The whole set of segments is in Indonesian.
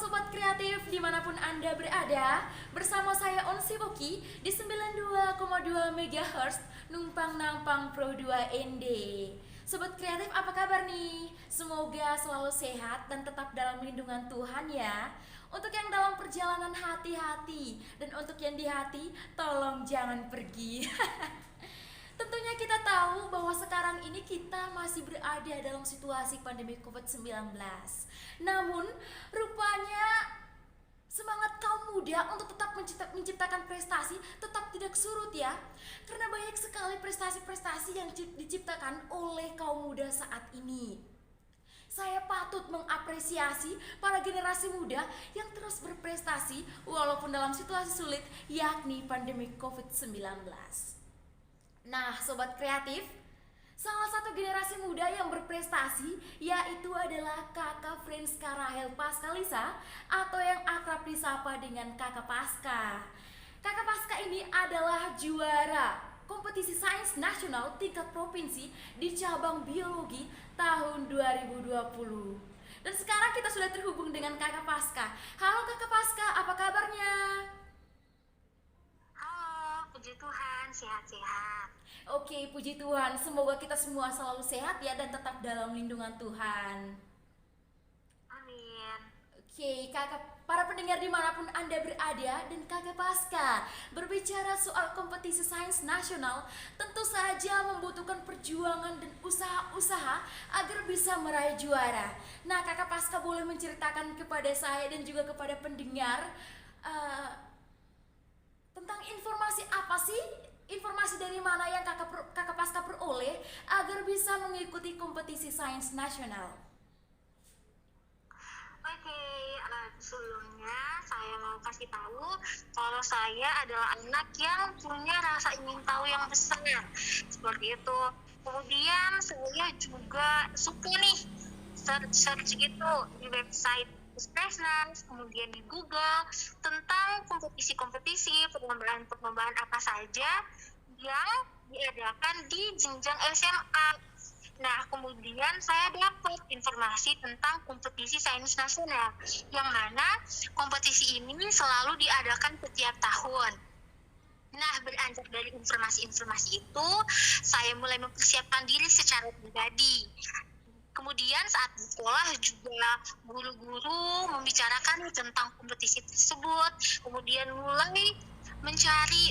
Sobat Kreatif dimanapun Anda berada, bersama saya Onsi Boki di 92,2 MHz Numpang Nampang Pro 2 ND. Sobat Kreatif, apa kabar nih? Semoga selalu sehat dan tetap dalam lindungan Tuhan ya. Untuk yang dalam perjalanan hati-hati, dan untuk yang di hati tolong jangan pergi. Tentunya kita tahu bahwa sekarang ini kita masih berada dalam situasi pandemi COVID-19. Namun, rupanya semangat kaum muda untuk tetap menciptakan prestasi tetap tidak surut ya. Karena banyak sekali prestasi-prestasi yang diciptakan oleh kaum muda saat ini. Saya patut mengapresiasi para generasi muda yang terus berprestasi walaupun dalam situasi sulit, yakni pandemi COVID-19. Nah, Sobat Kreatif, salah satu generasi muda yang berprestasi yaitu adalah Kakak Franska Rahel Paskalisa atau yang akrab disapa dengan Kakak Paska. Kakak Paska ini adalah juara kompetisi sains nasional tingkat provinsi di cabang biologi tahun 2020. Dan sekarang kita sudah terhubung dengan Kakak Paska. Halo Kakak Paska, apa kabarnya? Halo, puji Tuhan, sehat-sehat. Oke, puji Tuhan. Semoga kita semua selalu sehat ya dan tetap dalam lindungan Tuhan. Amin. Oke, kakak, para pendengar dimanapun Anda berada dan kakak Paska, berbicara soal kompetisi sains nasional tentu saja membutuhkan perjuangan dan usaha-usaha agar bisa meraih juara. Nah, kakak Paska boleh menceritakan kepada saya dan juga kepada pendengar eh, tentang informasi apa sih? Informasi dari mana yang kakak Paska peroleh agar bisa mengikuti kompetisi sains nasional? Oke, sebelumnya saya mau kasih tahu kalau saya adalah anak yang punya rasa ingin tahu yang besar, seperti itu. Kemudian saya juga suka nih search gitu di website Puskesmas, kemudian di Google tentang kompetisi-kompetisi, perlombaan-perlombaan apa saja yang diadakan di jenjang SMA. Nah, kemudian saya dapat informasi tentang kompetisi sains nasional, yang mana kompetisi ini selalu diadakan setiap tahun. Nah, beranjak dari informasi-informasi itu, saya mulai mempersiapkan diri secara pribadi. Kemudian saat di sekolah juga guru-guru membicarakan tentang kompetisi tersebut, kemudian mulai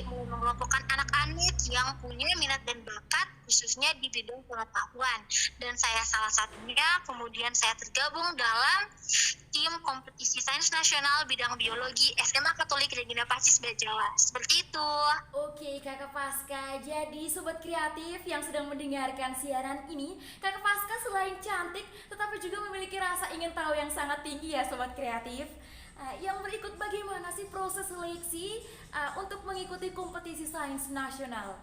mengelompokkan anak-anak yang punya minat dan bakat khususnya di bidang pengetahuan, dan saya salah satunya. Kemudian saya tergabung dalam tim kompetisi sains nasional bidang biologi SMA Katolik Regina Pacis Bajawa, seperti itu. Oke Kakak Paska, jadi Sobat Kreatif yang sedang mendengarkan siaran ini, Kakak Paska selain cantik tetapi juga memiliki rasa ingin tahu yang sangat tinggi ya Sobat Kreatif. Yang berikut bagaimana sih proses seleksi untuk mengikuti kompetisi sains nasional?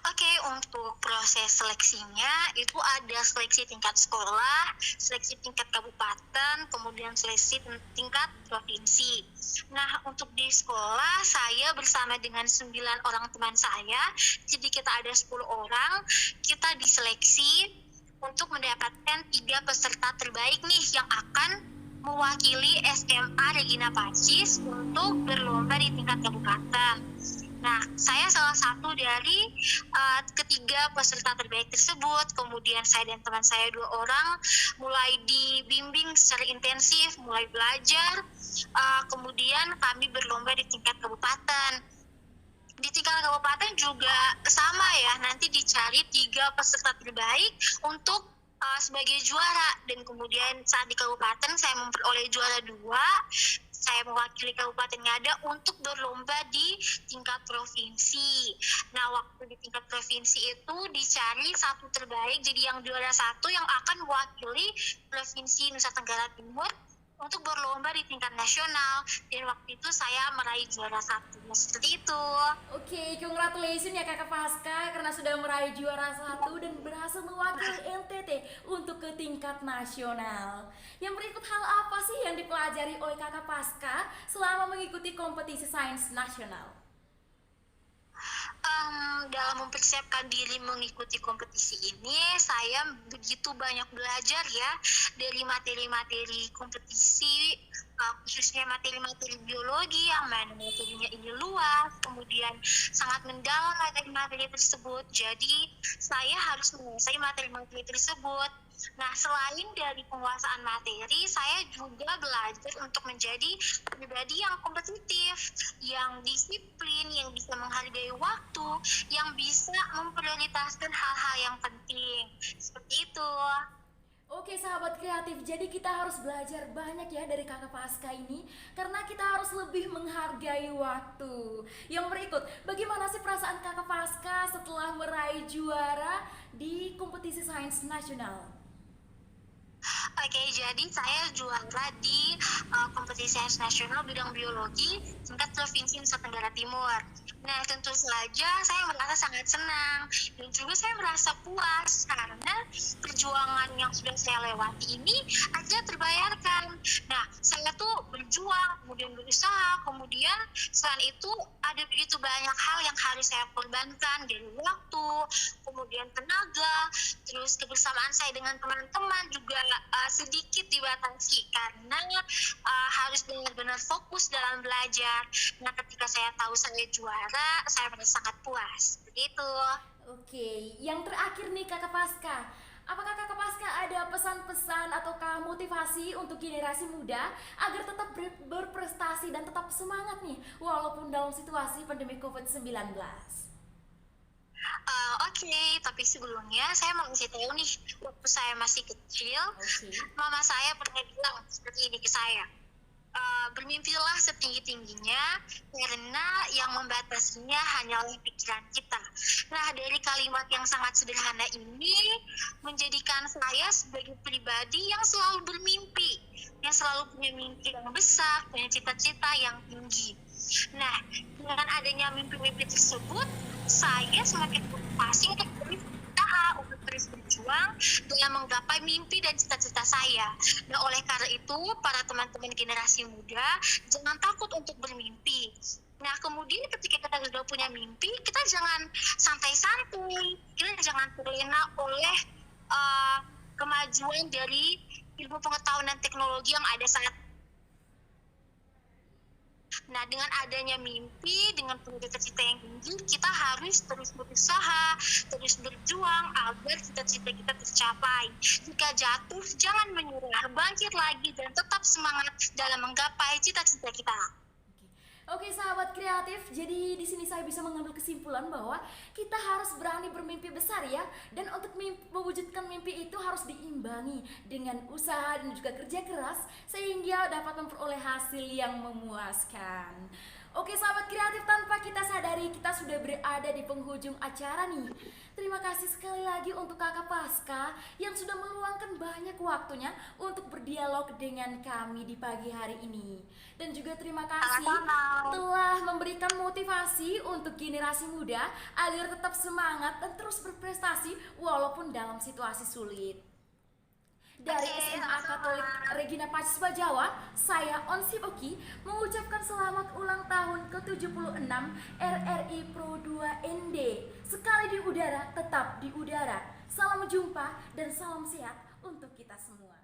Oke, untuk proses seleksinya itu ada seleksi tingkat sekolah, seleksi tingkat kabupaten, kemudian seleksi tingkat provinsi. Nah, untuk di sekolah saya bersama dengan 9 orang teman saya, jadi kita ada 10 orang, kita diseleksi untuk mendapatkan 3 peserta terbaik nih yang akan mewakili SMA Regina Pacis untuk berlomba di tingkat kabupaten. Nah, saya salah satu dari ketiga peserta terbaik tersebut. Kemudian saya dan teman saya 2 orang mulai dibimbing secara intensif, mulai belajar. Kemudian kami berlomba di tingkat kabupaten. Di tingkat kabupaten juga sama ya, nanti dicari 3 peserta terbaik untuk sebagai juara, dan kemudian saat di kabupaten saya memperoleh juara 2. Saya mewakili Kabupaten Ngada untuk berlomba di tingkat provinsi. Nah, waktu di tingkat provinsi itu dicari 1 terbaik, jadi yang juara 1 yang akan mewakili Provinsi Nusa Tenggara Timur untuk berlomba di tingkat nasional, dan waktu itu saya meraih juara 1. Seperti itu. Oke, congratulations ya Kakak Paska karena sudah meraih juara 1 dan berhasil mewakili NTT untuk ke tingkat nasional. Yang berikut hal apa sih yang dipelajari oleh Kakak Paska selama mengikuti kompetisi sains nasional? dalam mempersiapkan diri mengikuti kompetisi ini, saya begitu banyak belajar ya dari materi-materi kompetisi, khususnya materi-materi biologi yang mana materinya ini luas, kemudian sangat mendalam materi-materi tersebut. Jadi saya harus menguasai materi-materi tersebut. Nah, selain dari penguasaan materi, saya juga belajar untuk menjadi pribadi yang kompetitif, yang disiplin, yang bisa menghargai waktu, yang bisa memprioritaskan hal-hal yang penting. Seperti itu. Oke sahabat kreatif, jadi kita harus belajar banyak ya dari kakak Paskah ini karena kita harus lebih menghargai waktu. Yang berikut, bagaimana sih perasaan kakak Paskah setelah meraih juara di kompetisi sains nasional? Oke, jadi saya juara di kompetisi sains nasional bidang biologi tingkat provinsi Nusa Tenggara Timur. Nah, tentu saja saya merasa sangat senang dan juga saya merasa puas karena perjuangan yang sudah saya lewati ini akhirnya terbayarkan. Nah, saya tuh berjuang, kemudian berusaha, kemudian selain itu ada begitu banyak hal yang harus saya korbankan dari waktu, kemudian tenaga, terus kebersamaan saya dengan teman-teman juga sedikit dibatasi karena harus benar-benar fokus dalam belajar. Nah, ketika saya tahu saya juara, saya merasa sangat puas. Begitu. Oke, yang terakhir nih kakak Paskah, apakah kakak Paskah ada pesan-pesan ataukah motivasi untuk generasi muda agar tetap berprestasi dan tetap semangat nih walaupun dalam situasi pandemi COVID-19? Oke, tapi sebelumnya saya mau kasih tahu nih, waktu saya masih kecil, Oke. mama saya pernah bilang seperti ini ke saya. Bermimpilah setinggi-tingginya karena yang membatasinya hanyalah pikiran kita. Nah, dari kalimat yang sangat sederhana ini menjadikan saya sebagai pribadi yang selalu bermimpi, yang selalu punya mimpi yang besar, punya cita-cita yang tinggi. Nah, dengan adanya mimpi-mimpi tersebut, saya semakin motivasi untuk berusaha, untuk terus berjuang dalam menggapai mimpi dan cita-cita saya. Nah, oleh karena itu, para teman-teman generasi muda, jangan takut untuk bermimpi. Nah, kemudian ketika kita sudah punya mimpi, kita jangan santai-santai, kita jangan terlena oleh kemajuan dari ilmu pengetahuan dan teknologi yang ada saat. Nah, dengan adanya mimpi, dengan cita-cita yang tinggi, kita harus terus berusaha, terus berjuang agar cita-cita kita tercapai. Jika jatuh, jangan menyerah, bangkit lagi dan tetap semangat dalam menggapai cita-cita kita. Oke sahabat kreatif, jadi di sini saya bisa mengambil kesimpulan bahwa kita harus berani bermimpi besar ya. Dan untuk mewujudkan mimpi itu harus diimbangi dengan usaha dan juga kerja keras sehingga dapat memperoleh hasil yang memuaskan. Oke sahabat kreatif, tanpa kita sadari kita sudah berada di penghujung acara nih. Terima kasih sekali lagi untuk kakak Paskah yang sudah meluangkan banyak waktunya untuk berdialog dengan kami di pagi hari ini. Dan juga terima kasih telah memberikan motivasi untuk generasi muda agar tetap semangat dan terus berprestasi walaupun dalam situasi sulit. Dari SMA Katolik Regina Pacisba Jawa, saya Onsi Oki mengucapkan selamat ulang tahun ke-76 RRI Pro 2 ND. Sekali di udara, tetap di udara. Salam jumpa dan salam sehat untuk kita semua.